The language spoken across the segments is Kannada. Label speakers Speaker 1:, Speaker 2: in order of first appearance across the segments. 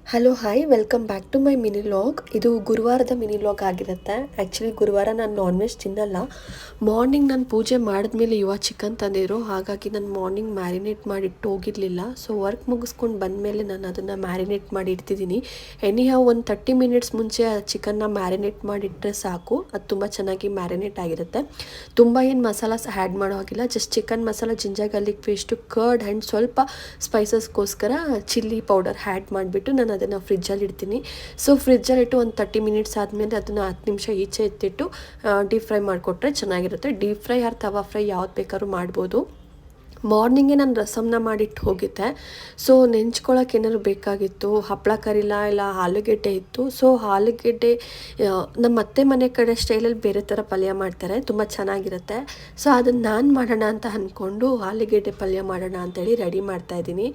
Speaker 1: Hello hi welcome back to my mini vlog. ಇದು ಗುರುವಾರದ ಮಿನಿ ವ್ಲಾಗ್ ಆಗಿರುತ್ತೆ. ಆ್ಯಕ್ಚುಲಿ ಗುರುವಾರ ನಾನು ನಾನ್ ವೆಜ್ ತಿನ್ನಲ್ಲ. ಮಾರ್ನಿಂಗ್ ನಾನು ಪೂಜೆ ಮಾಡಿದ್ಮೇಲೆ ಇವಾಗ ಚಿಕನ್ ತಂದಿದ್ರು, ಹಾಗಾಗಿ ನಾನು ಮಾರ್ನಿಂಗ್ ಮ್ಯಾರಿನೇಟ್ ಮಾಡಿ ಇಟ್ಟು ಹೋಗಿರಲಿಲ್ಲ. ಸೊ ವರ್ಕ್ ಮುಗಿಸ್ಕೊಂಡು ಬಂದಮೇಲೆ ನಾನು ಅದನ್ನು ಮ್ಯಾರಿನೇಟ್ ಮಾಡಿ ಇಡ್ತಿದ್ದೀನಿ. ಎನಿಹಾವ್ ಒಂದು 30 ಮಿನಿಟ್ಸ್ ಮುಂಚೆ ಆ ಚಿಕನ್ನ ಮ್ಯಾರಿನೇಟ್ ಮಾಡಿಟ್ಟರೆ ಸಾಕು, ಅದು ತುಂಬ ಚೆನ್ನಾಗಿ ಮ್ಯಾರಿನೇಟ್ ಆಗಿರುತ್ತೆ. ತುಂಬ ಏನು ಮಸಾಲಾಸ್ ಆ್ಯಡ್ ಮಾಡೋ ಹಾಗಿಲ್ಲ, just chicken masala, ginger garlic paste, curd and ಸ್ವಲ್ಪ ಸ್ಪೈಸಸ್ಗೋಸ್ಕರ ಚಿಲ್ಲಿ ಪೌಡರ್ ಆ್ಯಡ್ ಮಾಡಿಬಿಟ್ಟು ನಾನು ಅದನ್ನು ಫ್ರಿಜ್ಜಲ್ಲಿ ಇಡ್ತೀನಿ. ಸೊ ಫ್ರಿಜ್ಜಲ್ಲಿ ಇಟ್ಟು ಒಂದು 30 ಮಿನಿಟ್ಸ್ ಆದಮೇಲೆ ಅದನ್ನು 10 ನಿಮಿಷ ಈಚೆ ಎತ್ತಿಟ್ಟು ಡೀಪ್ ಫ್ರೈ ಮಾಡಿಕೊಟ್ರೆ ಚೆನ್ನಾಗಿರುತ್ತೆ. ಡೀಪ್ ಫ್ರೈ ಆರ್ ತವಾ ಫ್ರೈ ಯಾವ್ದು ಬೇಕಾದ್ರೂ ಮಾಡ್ಬೋದು. ಮಾರ್ನಿಂಗೇ ನಾನು ರಸಮ್ನ ಮಾಡಿಟ್ಟು ಹೋಗಿದ್ದೆ. ಸೊ ನೆಂಚ್ಕೊಳ್ಳೋಕೆ ಏನಾದ್ರು ಬೇಕಾಗಿತ್ತು, ಹಪ್ಪಳ ಕರಿಲ ಇಲ್ಲ ಆಲೂಗೆಡ್ಡೆ ಇತ್ತು. ಸೊ ಆಲೂಗೆಡ್ಡೆ ನಮ್ಮ ಅತ್ತೆ ಮನೆ ಕಡೆ ಸ್ಟೈಲಲ್ಲಿ ಬೇರೆ ಥರ ಪಲ್ಯ ಮಾಡ್ತಾರೆ, ತುಂಬ ಚೆನ್ನಾಗಿರುತ್ತೆ. ಸೊ ಅದನ್ನು ನಾನು ಮಾಡೋಣ ಅಂತ ಅಂದ್ಕೊಂಡು ಆಲೂಗೆಡ್ಡೆ ಪಲ್ಯ ಮಾಡೋಣ ಅಂತೇಳಿ ರೆಡಿ ಮಾಡ್ತಾಯಿದ್ದೀನಿ.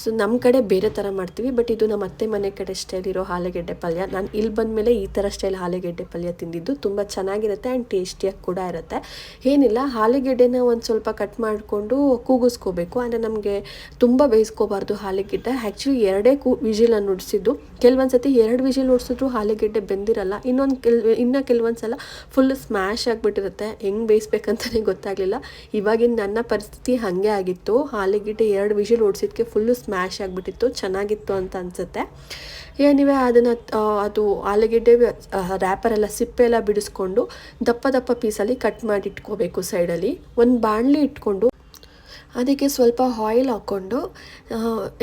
Speaker 1: ಸೊ ನಮ್ಮ ಕಡೆ ಬೇರೆ ಥರ ಮಾಡ್ತೀವಿ, ಬಟ್ ಇದು ನಮ್ಮ ಅತ್ತೆ ಮನೆ ಕಡೆ ಸ್ಟೈಲ್ ಇರೋ ಆಲೂಗೆಡ್ಡೆ ಪಲ್ಯ. ನಾನು ಇಲ್ಲಿ ಬಂದಮೇಲೆ ಈ ಥರ ಸ್ಟೈಲ್ ಆಲೂಗೆಡ್ಡೆ ಪಲ್ಯ ತಿಂದಿದ್ದು, ತುಂಬ ಚೆನ್ನಾಗಿರುತ್ತೆ ಆ್ಯಂಡ್ ಟೇಸ್ಟಿಯಾಗಿ ಕೂಡ ಇರುತ್ತೆ. ಏನಿಲ್ಲ, ಆಲೂಗೆಡ್ಡೆನ ಒಂದು ಸ್ವಲ್ಪ ಕಟ್ ಮಾಡಿಕೊಂಡು ಕೂಗಿಸ್ಕೋಬೇಕು. ಅಂದರೆ ನಮಗೆ ತುಂಬ ಬೇಯಿಸ್ಕೋಬಾರ್ದು ಆಲೂಗೆಡ್ಡೆ. ಆ್ಯಕ್ಚುಲಿ 2 ವಿಜಿಲನ್ನು ನುಡಿಸಿದ್ದು. ಕೆಲವೊಂದು ಸತಿ 2 ವಿಜಿಲ್ ಹೊಡ್ಸಿದ್ರು ಆಲೂಗೆಡ್ಡೆ ಬೆಂದಿರಲ್ಲ. ಇನ್ನು ಕೆಲವೊಂದು ಸಲ ಫುಲ್ ಸ್ಮ್ಯಾಶ್ ಆಗಿಬಿಟ್ಟಿರುತ್ತೆ. ಹೆಂಗೆ ಬೇಯಿಸ್ಬೇಕಂತಲೇ ಗೊತ್ತಾಗಲಿಲ್ಲ. ಇವಾಗಿನ ನನ್ನ ಪರಿಸ್ಥಿತಿ ಹಾಗೆ ಆಗಿತ್ತು. ಆಲೂಗೆಡ್ಡೆ 2 ವಿಜಿಲ್ ಹೊಡ್ಸಿದ್ದಕ್ಕೆ ಫುಲ್ಲು ಸ್ಮ್ಯಾಶ್ ಆಗಿಬಿಟ್ಟಿತ್ತು. ಚೆನ್ನಾಗಿತ್ತು ಅಂತ ಅನಿಸುತ್ತೆ. ಏನಿವೆ ಅದನ್ನು ಅದು ಆಲೂಗೆಡ್ಡೆ ರ್ಯಾಪರೆಲ್ಲ ಸಿಪ್ಪೆಲ್ಲ ಬಿಡಿಸ್ಕೊಂಡು ದಪ್ಪ ದಪ್ಪ ಪೀಸಲ್ಲಿ ಕಟ್ ಮಾಡಿ ಇಟ್ಕೋಬೇಕು. ಸೈಡಲ್ಲಿ ಒಂದು ಬಾಣಲಿ ಇಟ್ಕೊಂಡು ಅದಕ್ಕೆ ಸ್ವಲ್ಪ ಆಯಿಲ್ ಹಾಕ್ಕೊಂಡು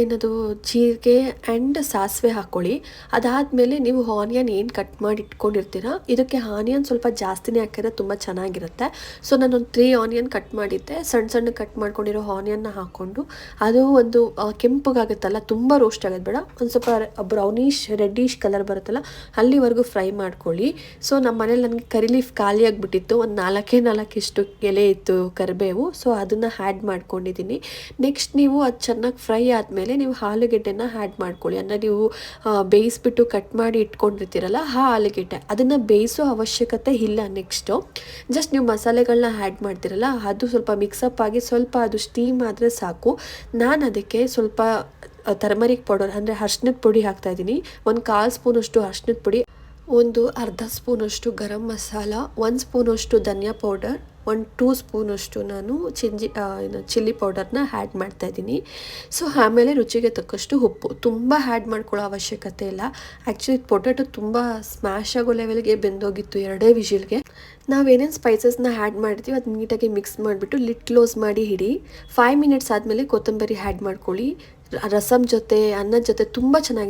Speaker 1: ಏನದು ಜೀರಿಗೆ ಆ್ಯಂಡ್ ಸಾಸಿವೆ ಹಾಕ್ಕೊಳ್ಳಿ. ಅದಾದಮೇಲೆ ನೀವು ಆನಿಯನ್ ಏನು ಕಟ್ ಮಾಡಿ ಇಟ್ಕೊಂಡಿರ್ತೀರ, ಇದಕ್ಕೆ ಆನಿಯನ್ ಸ್ವಲ್ಪ ಜಾಸ್ತಿನೇ ಹಾಕಿದ್ರೆ ತುಂಬ ಚೆನ್ನಾಗಿರುತ್ತೆ. ಸೊ ನಾನೊಂದು 3 ಆನಿಯನ್ ಕಟ್ ಮಾಡಿದ್ದೆ. ಸಣ್ಣ ಸಣ್ಣ ಕಟ್ ಮಾಡ್ಕೊಂಡಿರೋ ಆನಿಯನ್ನ ಹಾಕ್ಕೊಂಡು ಅದು ಒಂದು ಕೆಂಪಗಾಗುತ್ತಲ್ಲ, ತುಂಬ ರೋಸ್ಟ್ ಆಗೋದು ಬೇಡ, ಒಂದು ಸ್ವಲ್ಪ ಬ್ರೌನಿಷ್ ರೆಡ್ಡಿಶ್ ಕಲರ್ ಬರುತ್ತಲ್ಲ ಅಲ್ಲಿವರೆಗೂ ಫ್ರೈ ಮಾಡ್ಕೊಳ್ಳಿ. ಸೊ ನಮ್ಮ ಮನೇಲಿ ನನಗೆ ಕರಿ ಲೀಫ್ ಖಾಲಿ ಆಗಿಬಿಟ್ಟಿತ್ತು. ಒಂದು 4 ಎಲೆ ಇತ್ತು ಕರಿಬೇವು. ಸೊ ಅದನ್ನು ಆ್ಯಡ್ ಮಾಡ್ಕೊಂಡು ನೆಕ್ಸ್ಟ್ ನೀವು ಅದು ಚೆನ್ನಾಗಿ ಫ್ರೈ ಆದಮೇಲೆ ನೀವು ಆಲೂಗೆಡ್ಡೆನ ಆ್ಯಡ್ ಮಾಡ್ಕೊಳ್ಳಿ. ಅಂದರೆ ನೀವು ಬೇಯಿಸ್ಬಿಟ್ಟು ಕಟ್ ಮಾಡಿ ಇಟ್ಕೊಂಡಿರ್ತೀರಲ್ಲ ಆ ಆಲೂಗೆಡ್ಡೆ, ಅದನ್ನು ಬೇಯಿಸೋ ಅವಶ್ಯಕತೆ ಇಲ್ಲ. ನೆಕ್ಸ್ಟು ಜಸ್ಟ್ ನೀವು ಮಸಾಲೆಗಳನ್ನ ಆ್ಯಡ್ ಮಾಡ್ತೀರಲ್ಲ ಅದು ಸ್ವಲ್ಪ ಮಿಕ್ಸಪ್ ಆಗಿ ಸ್ವಲ್ಪ ಅದು ಸ್ಟೀಮ್ ಆದರೆ ಸಾಕು. ನಾನು ಅದಕ್ಕೆ ಸ್ವಲ್ಪ ಟರ್ಮರಿಕ್ ಪೌಡರ್ ಅಂದರೆ ಅರ್ಶಿನದ ಪುಡಿ ಹಾಕ್ತಾಯಿದ್ದೀನಿ. ಒಂದು 1/4 ಸ್ಪೂನಷ್ಟು ಅರ್ಶಿನದ ಪುಡಿ, ಒಂದು ಅರ್ಧ ಸ್ಪೂನಷ್ಟು ಗರಂ ಮಸಾಲ, 1 ಸ್ಪೂನಷ್ಟು ಧನಿಯಾ ಪೌಡರ್, 2 ಸ್ಪೂನಷ್ಟು ನಾನು ಚಿಲ್ಲಿ ಪೌಡರ್ನ ಆ್ಯಡ್ ಮಾಡ್ತಾಯಿದ್ದೀನಿ. ಸೊ ಆಮೇಲೆ ರುಚಿಗೆ ತಕ್ಕಷ್ಟು ಉಪ್ಪು. ತುಂಬ ಆ್ಯಡ್ ಮಾಡ್ಕೊಳ್ಳೋ ಅವಶ್ಯಕತೆ ಇಲ್ಲ. ಆ್ಯಕ್ಚುಲಿ ಪೊಟ್ಯಾಟೊ ತುಂಬ ಸ್ಮ್ಯಾಶ್ ಆಗೋ ಲೆವೆಲ್ಗೆ ಬೆಂದೋಗಿತ್ತು 2 ವಿಜಿಲ್ಗೆ. ನಾವೇನೇನು ಸ್ಪೈಸಸ್ನ ಆ್ಯಡ್ ಮಾಡ್ತೀವಿ ಅದು ನೀಟಾಗಿ ಮಿಕ್ಸ್ ಮಾಡಿಬಿಟ್ಟು ಲಿಡ್ ಕ್ಲೋಸ್ ಮಾಡಿ ಇಡಿ. 5 ಮಿನಿಟ್ಸ್ ಆದಮೇಲೆ ಕೊತ್ತಂಬರಿ ಆ್ಯಡ್ ಮಾಡ್ಕೊಳ್ಳಿ. ರಸಮ್ ಜೊತೆ ಅನ್ನದ ಜೊತೆ ತುಂಬ ಚೆನ್ನಾಗಿ